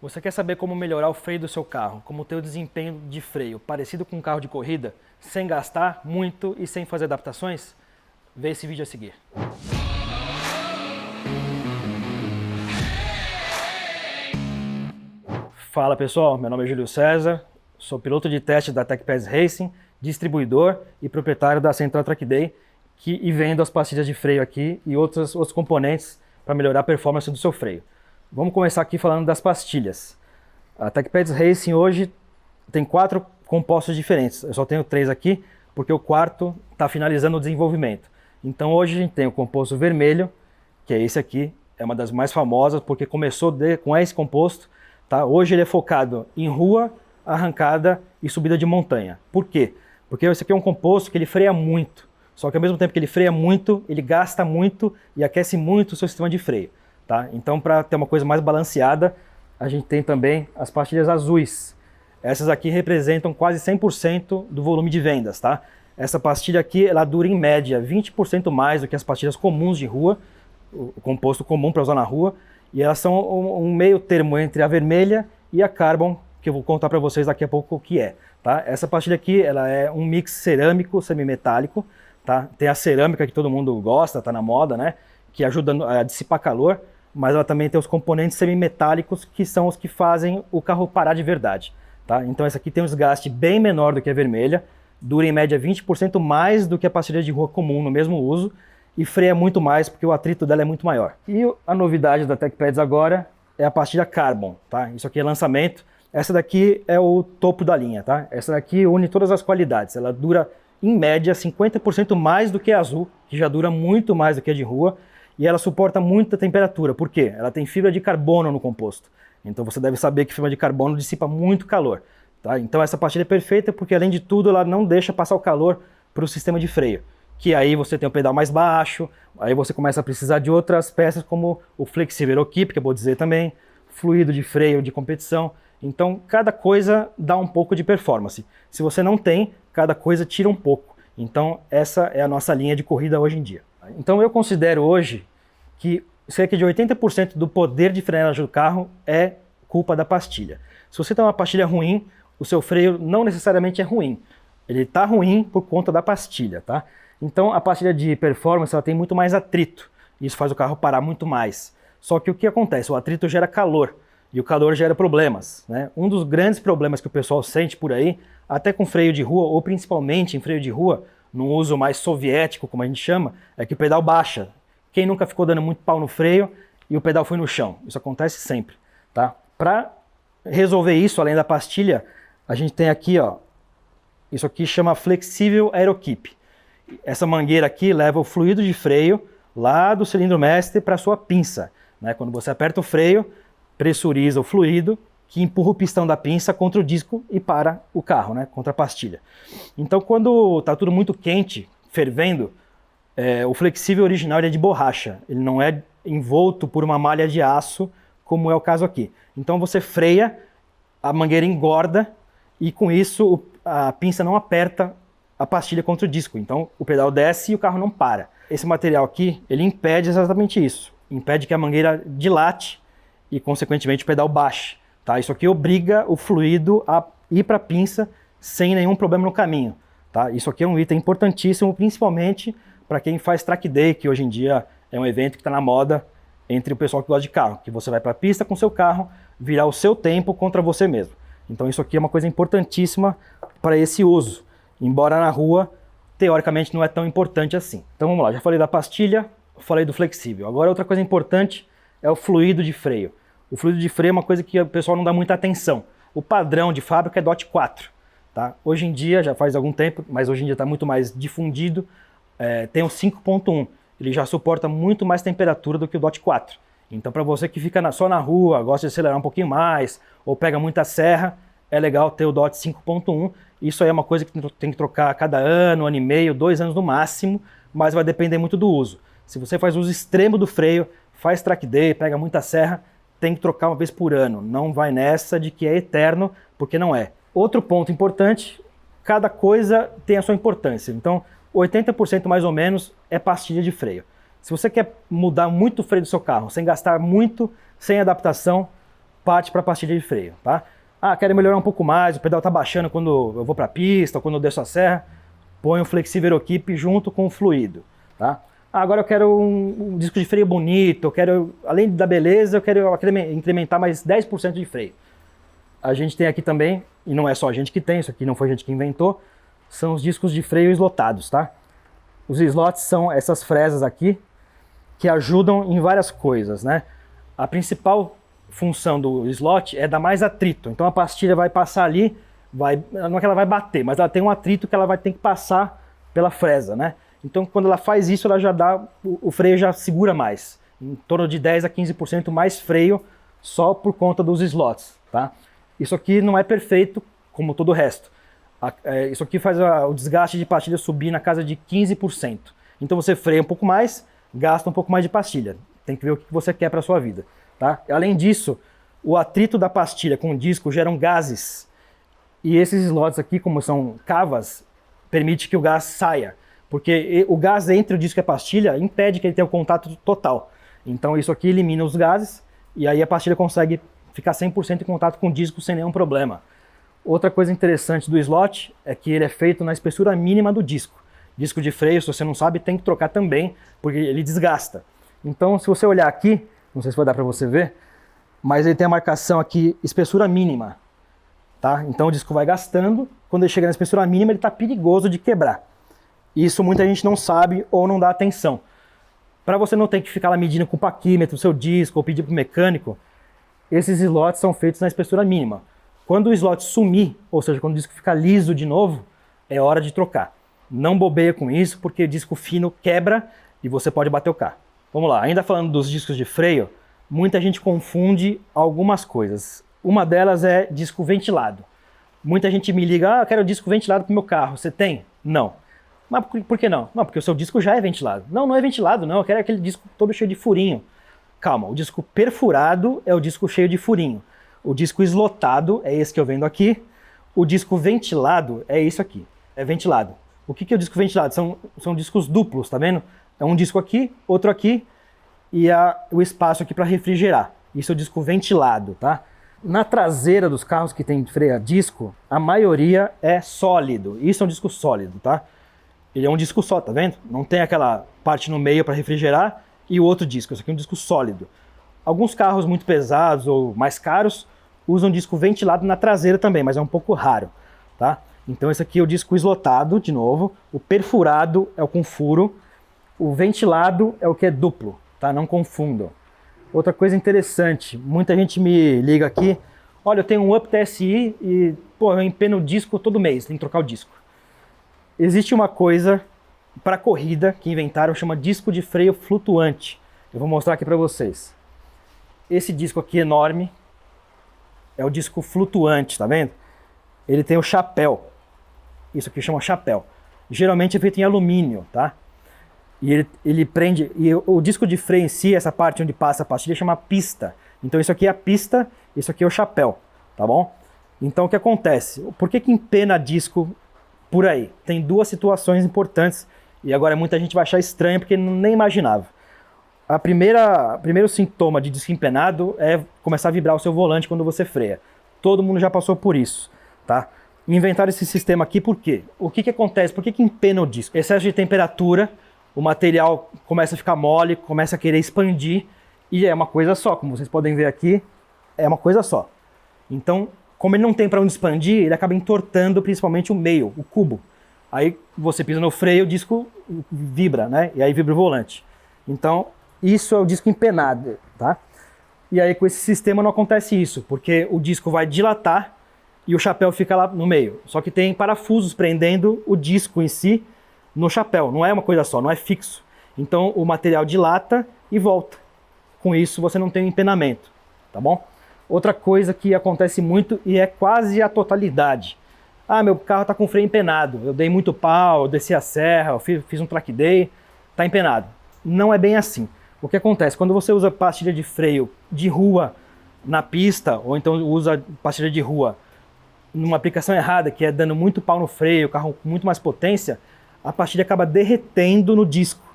Você quer saber como melhorar o freio do seu carro, como ter o desempenho de freio parecido com um carro de corrida, sem gastar muito e sem fazer adaptações? Vê esse vídeo a seguir. Fala pessoal, meu nome é Júlio César, sou piloto de teste da TechPads Racing, distribuidor e proprietário da Central Track Day, e vendo as pastilhas de freio aqui e outros componentes para melhorar a performance do seu freio. Vamos começar aqui falando das pastilhas. A TechPads Racing hoje tem 4 compostos diferentes. Eu só tenho 3 aqui, porque o quarto está finalizando o desenvolvimento. Então hoje a gente tem o composto vermelho, que é esse aqui, é uma das mais famosas, porque começou com esse composto. Tá? Hoje ele é focado em rua, arrancada e subida de montanha. Por quê? Porque esse aqui é um composto que ele freia muito. Só que ao mesmo tempo que ele freia muito, ele gasta muito e aquece muito o seu sistema de freio. Tá? Então, para ter uma coisa mais balanceada, a gente tem também as pastilhas azuis. Essas aqui representam quase 100% do volume de vendas. Tá? Essa pastilha aqui ela dura em média 20% mais do que as pastilhas comuns de rua, o composto comum para usar na rua, e elas são um meio termo entre a vermelha e a Carbon, que eu vou contar para vocês daqui a pouco o que é. Tá? Essa pastilha aqui ela é um mix cerâmico semimetálico. Tá? Tem a cerâmica que todo mundo gosta, está na moda, né? Que ajuda a dissipar calor, mas ela também tem os componentes semimetálicos que são os que fazem o carro parar de verdade. Tá? Então essa aqui tem um desgaste bem menor do que a vermelha, dura em média 20% mais do que a pastilha de rua comum no mesmo uso e freia muito mais porque o atrito dela é muito maior. E a novidade da TechPads agora é a pastilha Carbon. Tá? Isso aqui é lançamento. Essa daqui é o topo da linha. Tá? Essa daqui une todas as qualidades. Ela dura em média 50% mais do que a azul, que já dura muito mais do que a de rua. E ela suporta muita temperatura. Por quê? Ela tem fibra de carbono no composto. Então você deve saber que fibra de carbono dissipa muito calor. Tá? Então essa pastilha é perfeita porque, além de tudo, ela não deixa passar o calor para o sistema de freio. Que aí você tem o pedal mais baixo, aí você começa a precisar de outras peças como o Flexível Aerokeep, que eu vou dizer também, fluido de freio de competição. Então cada coisa dá um pouco de performance. Se você não tem, cada coisa tira um pouco. Então essa é a nossa linha de corrida hoje em dia. Então eu considero hoje que cerca de 80% do poder de frenagem do carro é culpa da pastilha. Se você tem uma pastilha ruim, o seu freio não necessariamente é ruim. Ele está ruim por conta da pastilha, tá? Então a pastilha de performance ela tem muito mais atrito. Isso faz o carro parar muito mais. Só que o que acontece? O atrito gera calor e o calor gera problemas, né? Um dos grandes problemas que o pessoal sente por aí, até com freio de rua ou principalmente em freio de rua, no uso mais soviético, como a gente chama, é que o pedal baixa. Quem nunca ficou dando muito pau no freio e o pedal foi no chão? Isso acontece sempre. Tá? Para resolver isso, além da pastilha, a gente tem aqui, ó, isso aqui chama Flexível Aerokeep. Essa mangueira aqui leva o fluido de freio lá do cilindro mestre para a sua pinça. Né? Quando você aperta o freio, pressuriza o fluido que empurra o pistão da pinça contra o disco e para o carro, né? Contra a pastilha. Então quando está tudo muito quente, fervendo, o flexível original é de borracha, ele não é envolto por uma malha de aço, como é o caso aqui. Então você freia, a mangueira engorda e com isso a pinça não aperta a pastilha contra o disco. Então o pedal desce e o carro não para. Esse material aqui, ele impede exatamente isso. Impede que a mangueira dilate e consequentemente o pedal baixe. Tá? Isso aqui obriga o fluido a ir para a pinça sem nenhum problema no caminho. Tá? Isso aqui é um item importantíssimo, principalmente para quem faz track day, que hoje em dia é um evento que está na moda entre o pessoal que gosta de carro, que você vai para a pista com seu carro, virar o seu tempo contra você mesmo. Então isso aqui é uma coisa importantíssima para esse uso, embora na rua, teoricamente, não é tão importante assim. Então vamos lá, já falei da pastilha, falei do flexível. Agora outra coisa importante é o fluido de freio. O fluido de freio é uma coisa que o pessoal não dá muita atenção. O padrão de fábrica é DOT 4. Tá? Hoje em dia, já faz algum tempo, mas hoje em dia está muito mais difundido, tem o 5.1. Ele já suporta muito mais temperatura do que o DOT 4. Então para você que fica só na rua, gosta de acelerar um pouquinho mais, ou pega muita serra, é legal ter o DOT 5.1. Isso aí é uma coisa que tem que trocar a cada ano e meio, 2 anos no máximo, mas vai depender muito do uso. Se você faz uso extremo do freio, faz track day, pega muita serra, tem que trocar uma vez por ano. Não vai nessa de que é eterno, porque não é. Outro ponto importante, cada coisa tem a sua importância. Então, 80% mais ou menos é pastilha de freio. Se você quer mudar muito o freio do seu carro, sem gastar muito, sem adaptação, parte para a pastilha de freio, tá? Ah, quero melhorar um pouco mais, o pedal tá baixando quando eu vou para a pista, ou quando eu desço a serra, põe o Flexível Aerokeep junto com o fluido, tá? Ah, agora eu quero um disco de freio bonito, eu quero, além da beleza, eu quero incrementar mais 10% de freio. A gente tem aqui também, e não é só a gente que tem, isso aqui não foi a gente que inventou, são os discos de freio slotados, tá? Os slots são essas fresas aqui, que ajudam em várias coisas, né? A principal função do slot é dar mais atrito. Então a pastilha vai passar ali, não é que ela vai bater, mas ela tem um atrito que ela vai ter que passar pela fresa, né? Então quando ela faz isso, ela já dá, o freio já segura mais. Em torno de 10 a 15% mais freio só por conta dos slots, tá? Isso aqui não é perfeito como todo o resto. Isso aqui faz o desgaste de pastilha subir na casa de 15%. Então você freia um pouco mais, gasta um pouco mais de pastilha. Tem que ver o que você quer para a sua vida, tá? Além disso, o atrito da pastilha com o disco geram gases. E esses slots aqui, como são cavas, permite que o gás saia. Porque o gás entre o disco e a pastilha impede que ele tenha o contato total. Então isso aqui elimina os gases e aí a pastilha consegue ficar 100% em contato com o disco sem nenhum problema. Outra coisa interessante do slot é que ele é feito na espessura mínima do disco. Disco de freio, se você não sabe, tem que trocar também, porque ele desgasta. Então, se você olhar aqui, não sei se vai dar para você ver, mas ele tem a marcação aqui, espessura mínima. Tá? Então o disco vai gastando, quando ele chega na espessura mínima, ele está perigoso de quebrar. Isso muita gente não sabe ou não dá atenção. Para você não ter que ficar lá medindo com o paquímetro o seu disco ou pedir para o mecânico, esses slots são feitos na espessura mínima. Quando o slot sumir, ou seja, quando o disco ficar liso de novo, é hora de trocar. Não bobeia com isso, porque disco fino quebra e você pode bater o carro. Vamos lá, ainda falando dos discos de freio, muita gente confunde algumas coisas. Uma delas é disco ventilado. Muita gente me liga, eu quero disco ventilado para o meu carro. Você tem? Não. Mas por que não? Não, porque o seu disco já é ventilado. Não, não é ventilado, não. Eu quero aquele disco todo cheio de furinho. Calma, o disco perfurado é o disco cheio de furinho. O disco slotado é esse que eu vendo aqui. O disco ventilado é isso aqui. É ventilado. O que é o disco ventilado? São discos duplos, tá vendo? É um disco aqui, outro aqui e o espaço aqui para refrigerar. Isso é o disco ventilado, tá? Na traseira dos carros que tem freio a disco, a maioria é sólido. Isso é um disco sólido, tá? Ele é um disco só, tá vendo? Não tem aquela parte no meio para refrigerar e o outro disco. Isso aqui é um disco sólido. Alguns carros muito pesados ou mais caros usam disco ventilado na traseira também, mas é um pouco raro, tá? Então esse aqui é o disco slotado, de novo. O perfurado é o com furo. O ventilado é o que é duplo, tá? Não confundam. Outra coisa interessante, muita gente me liga aqui, olha, eu tenho um Up TSI e, pô, eu empeno o disco todo mês, tem que trocar o disco. Existe uma coisa para corrida que inventaram, chama disco de freio flutuante. Eu vou mostrar aqui para vocês. Esse disco aqui enorme é o disco flutuante, tá vendo? Ele tem o chapéu. Isso aqui chama chapéu. Geralmente é feito em alumínio, tá? E ele prende... E o disco de freio em si, essa parte onde passa a pastilha, chama pista. Então isso aqui é a pista, isso aqui é o chapéu, tá bom? Então o que acontece? Por que empena disco por aí? Tem duas situações importantes e agora muita gente vai achar estranho porque nem imaginava. O primeiro sintoma de disco empenado é começar a vibrar o seu volante quando você freia. Todo mundo já passou por isso, tá? Inventaram esse sistema aqui por quê? O que acontece? Por que empena o disco? Excesso de temperatura, o material começa a ficar mole, começa a querer expandir e é uma coisa só, como vocês podem ver aqui, é uma coisa só. Então, como ele não tem para onde expandir, ele acaba entortando principalmente o meio, o cubo. Aí você pisa no freio, o disco vibra, né? E aí vibra o volante. Então, isso é o disco empenado, tá? E aí com esse sistema não acontece isso, porque o disco vai dilatar e o chapéu fica lá no meio. Só que tem parafusos prendendo o disco em si no chapéu. Não é uma coisa só, não é fixo. Então o material dilata e volta. Com isso você não tem um empenamento, tá bom? Outra coisa que acontece muito e é quase a totalidade. Ah, meu carro está com freio empenado. Eu dei muito pau, eu desci a serra, eu fiz um track day, está empenado. Não é bem assim. O que acontece? Quando você usa pastilha de freio de rua na pista, ou então usa pastilha de rua numa aplicação errada, que é dando muito pau no freio, o carro com muito mais potência, a pastilha acaba derretendo no disco.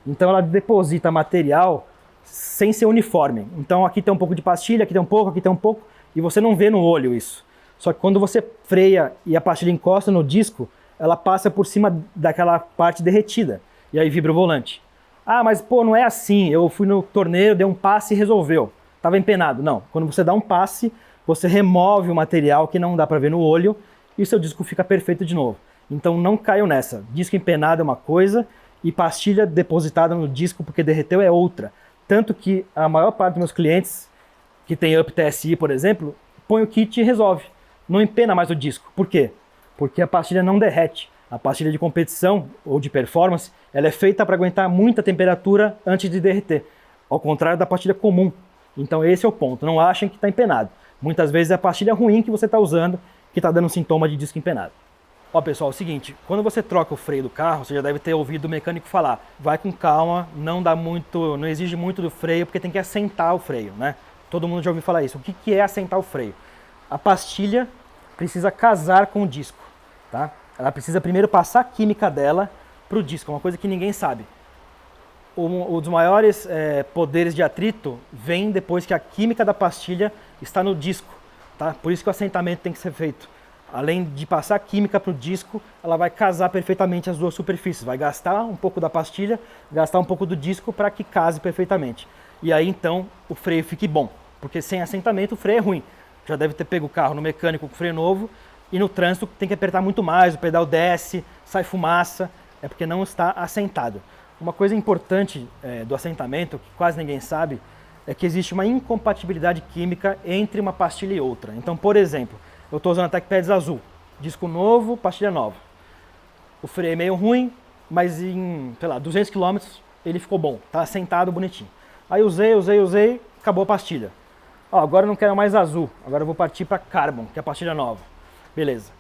Então ela deposita material sem ser uniforme. Então aqui tem um pouco de pastilha, aqui tem um pouco, aqui tem um pouco, e você não vê no olho isso. Só que quando você freia e a pastilha encosta no disco, ela passa por cima daquela parte derretida, e aí vibra o volante. Ah, mas pô, não é assim, eu fui no torneiro, dei um passe e resolveu. Estava empenado. Não, quando você dá um passe, você remove o material que não dá para ver no olho e o seu disco fica perfeito de novo. Então não caiam nessa. Disco empenado é uma coisa e pastilha depositada no disco porque derreteu é outra. Tanto que a maior parte dos meus clientes que tem Up TSI, por exemplo, põe o kit e resolve. Não empena mais o disco. Por quê? Porque a pastilha não derrete. A pastilha de competição ou de performance, ela é feita para aguentar muita temperatura antes de derreter. Ao contrário da pastilha comum. Então esse é o ponto. Não achem que está empenado. Muitas vezes é a pastilha ruim que você está usando que está dando sintoma de disco empenado. Ó pessoal, é o seguinte, quando você troca o freio do carro, você já deve ter ouvido o mecânico falar, vai com calma, não exige muito do freio, porque tem que assentar o freio, né? Todo mundo já ouviu falar isso. O que é assentar o freio? A pastilha precisa casar com o disco, tá? Ela precisa primeiro passar a química dela para o disco, uma coisa que ninguém sabe. Um dos maiores poderes de atrito vem depois que a química da pastilha está no disco, tá? Por isso que o assentamento tem que ser feito. Além de passar a química para o disco, ela vai casar perfeitamente as duas superfícies. Vai gastar um pouco da pastilha, gastar um pouco do disco para que case perfeitamente. E aí então o freio fique bom, porque sem assentamento o freio é ruim. Já deve ter pego o carro no mecânico com freio novo e no trânsito tem que apertar muito mais, o pedal desce, sai fumaça, é porque não está assentado. Uma coisa importante do assentamento, que quase ninguém sabe, é que existe uma incompatibilidade química entre uma pastilha e outra. Então, por exemplo, eu estou usando a TechPads azul, disco novo, pastilha nova. O freio é meio ruim, mas em, sei lá, 200 km ele ficou bom, tá assentado bonitinho. Aí usei, acabou a pastilha. Ó, agora eu não quero mais azul, agora eu vou partir para Carbon, que é a pastilha nova. Beleza.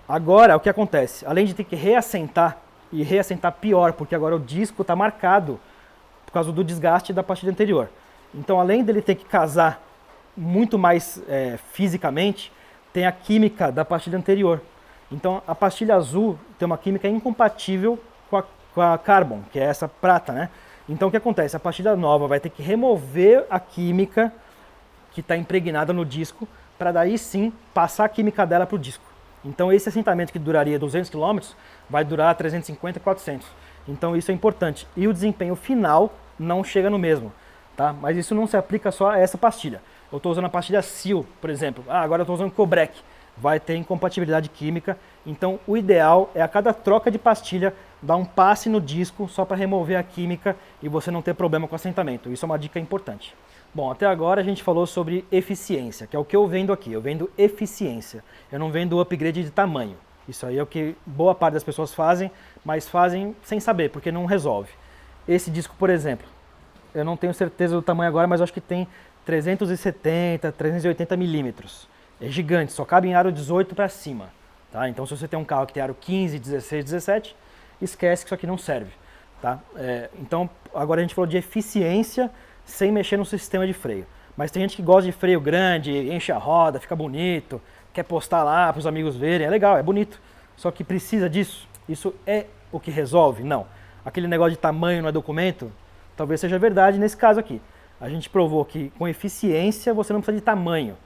Agora, o que acontece? Além de ter que reassentar, e reassentar pior, porque agora o disco está marcado por causa do desgaste da pastilha anterior. Então, além dele ter que casar muito mais fisicamente, tem a química da pastilha anterior. Então, a pastilha azul tem uma química incompatível com a Carbon, que é essa prata, né? Então, o que acontece? A pastilha nova vai ter que remover a química que está impregnada no disco, para daí sim passar a química dela para o disco. Então esse assentamento que duraria 200 km vai durar 350, 400. Então isso é importante. E o desempenho final não chega no mesmo, tá? Mas isso não se aplica só a essa pastilha. Eu estou usando a pastilha Seal, por exemplo. Agora eu estou usando Cobrec. Vai ter incompatibilidade química. Então o ideal é a cada troca de pastilha dar um passe no disco só para remover a química e você não ter problema com o assentamento. Isso é uma dica importante. Bom, até agora a gente falou sobre eficiência, que é o que eu vendo aqui. Eu vendo eficiência. Eu não vendo upgrade de tamanho. Isso aí é o que boa parte das pessoas fazem, mas fazem sem saber, porque não resolve. Esse disco, por exemplo, eu não tenho certeza do tamanho agora, mas eu acho que tem 370, 380 milímetros. É gigante, só cabe em aro 18 para cima. Tá? Então se você tem um carro que tem aro 15, 16, 17, esquece que isso aqui não serve. Tá? Então agora a gente falou de eficiência sem mexer no sistema de freio. Mas tem gente que gosta de freio grande, enche a roda, fica bonito, quer postar lá para os amigos verem, é legal, é bonito. Só que precisa disso? Isso é o que resolve? Não. Aquele negócio de tamanho não é documento? Talvez seja verdade nesse caso aqui. A gente provou que com eficiência você não precisa de tamanho.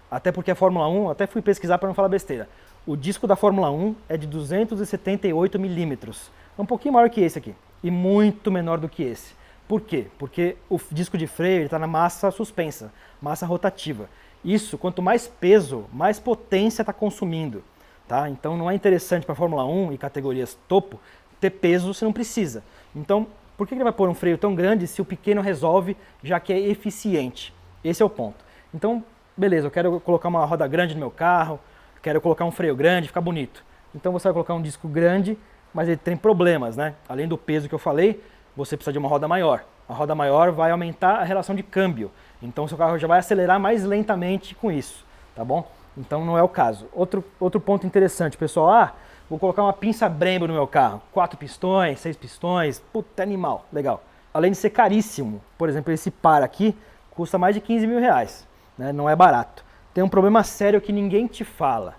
Até porque a Fórmula 1, até fui pesquisar para não falar besteira. O disco da Fórmula 1 é de 278 milímetros. É um pouquinho maior que esse aqui. E muito menor do que esse. Por quê? Porque o disco de freio está na massa suspensa, massa rotativa. Isso, quanto mais peso, mais potência está consumindo. Tá? Então não é interessante para a Fórmula 1 e categorias topo ter peso se não precisa. Então, por que ele vai pôr um freio tão grande se o pequeno resolve, já que é eficiente? Esse é o ponto. Então, beleza, eu quero colocar uma roda grande no meu carro, quero colocar um freio grande, ficar bonito. Então você vai colocar um disco grande, mas ele tem problemas, né? Além do peso que eu falei, você precisa de uma roda maior. A roda maior vai aumentar a relação de câmbio. Então seu carro já vai acelerar mais lentamente com isso, tá bom? Então não é o caso. Outro ponto interessante, pessoal. Vou colocar uma pinça Brembo no meu carro. 4 pistões, 6 pistões, puta animal, legal. Além de ser caríssimo, por exemplo, esse par aqui custa mais de 15 mil reais, né? Não é barato. Tem um problema sério que ninguém te fala.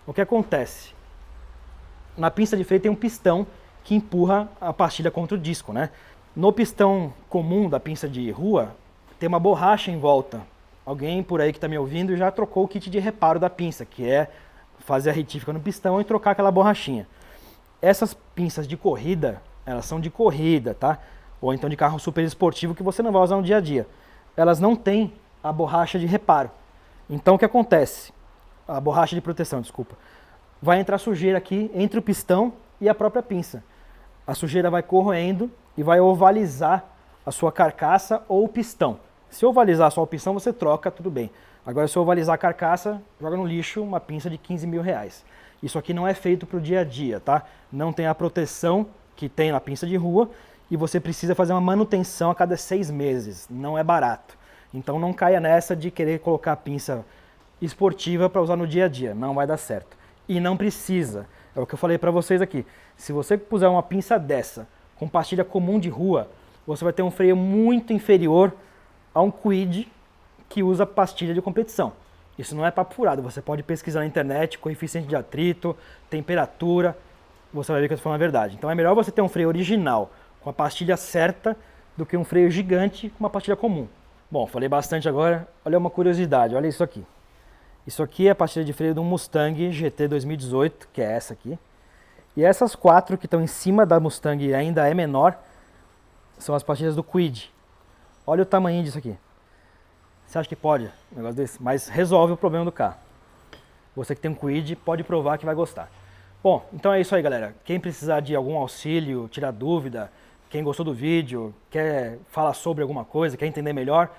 O que acontece? Na pinça de freio tem um pistão que empurra a pastilha contra o disco, né? No pistão comum da pinça de rua, tem uma borracha em volta. Alguém por aí que está me ouvindo já trocou o kit de reparo da pinça, que é fazer a retífica no pistão e trocar aquela borrachinha. Essas pinças de corrida, elas são de corrida, tá? Ou então de carro super esportivo que você não vai usar no dia a dia. Elas não têm a borracha de reparo. Então o que acontece? A borracha de proteção, desculpa. Vai entrar sujeira aqui entre o pistão e a própria pinça. A sujeira vai corroendo e vai ovalizar a sua carcaça ou o pistão. Se ovalizar só o pistão, você troca, tudo bem. Agora, se ovalizar a carcaça, joga no lixo uma pinça de 15 mil reais. Isso aqui não é feito para o dia a dia, tá? Não tem a proteção que tem na pinça de rua e você precisa fazer uma manutenção a cada 6 meses. Não é barato. Então não caia nessa de querer colocar a pinça esportiva para usar no dia a dia. Não vai dar certo. E não precisa. É o que eu falei para vocês aqui. Se você puser uma pinça dessa com pastilha comum de rua, você vai ter um freio muito inferior a um Quid que usa pastilha de competição. Isso não é papo furado. Você pode pesquisar na internet, coeficiente de atrito, temperatura, você vai ver que eu estou falando a verdade. Então é melhor você ter um freio original com a pastilha certa do que um freio gigante com uma pastilha comum. Bom, falei bastante agora. Olha uma curiosidade, olha isso aqui. Isso aqui é a pastilha de freio de um Mustang GT 2018, que é essa aqui. E essas 4 que estão em cima da Mustang e ainda é menor, são as pastilhas do Quid. Olha o tamanho disso aqui. Você acha que pode um negócio desse? Mas resolve o problema do carro. Você que tem um Quid pode provar que vai gostar. Bom, então é isso aí, galera. Quem precisar de algum auxílio, tirar dúvida, quem gostou do vídeo, quer falar sobre alguma coisa, quer entender melhor,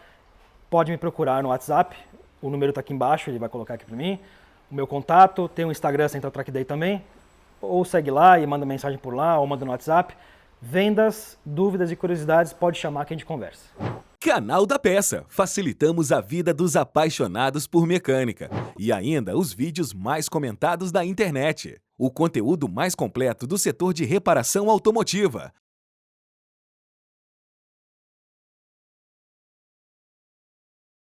pode me procurar no WhatsApp. O número está aqui embaixo, ele vai colocar aqui para mim. O meu contato, tem o Instagram Central Track Day também. Ou segue lá e manda mensagem por lá, ou manda no WhatsApp. Vendas, dúvidas e curiosidades, pode chamar que a gente conversa. Canal da Peça. Facilitamos a vida dos apaixonados por mecânica. E ainda os vídeos mais comentados da internet. O conteúdo mais completo do setor de reparação automotiva.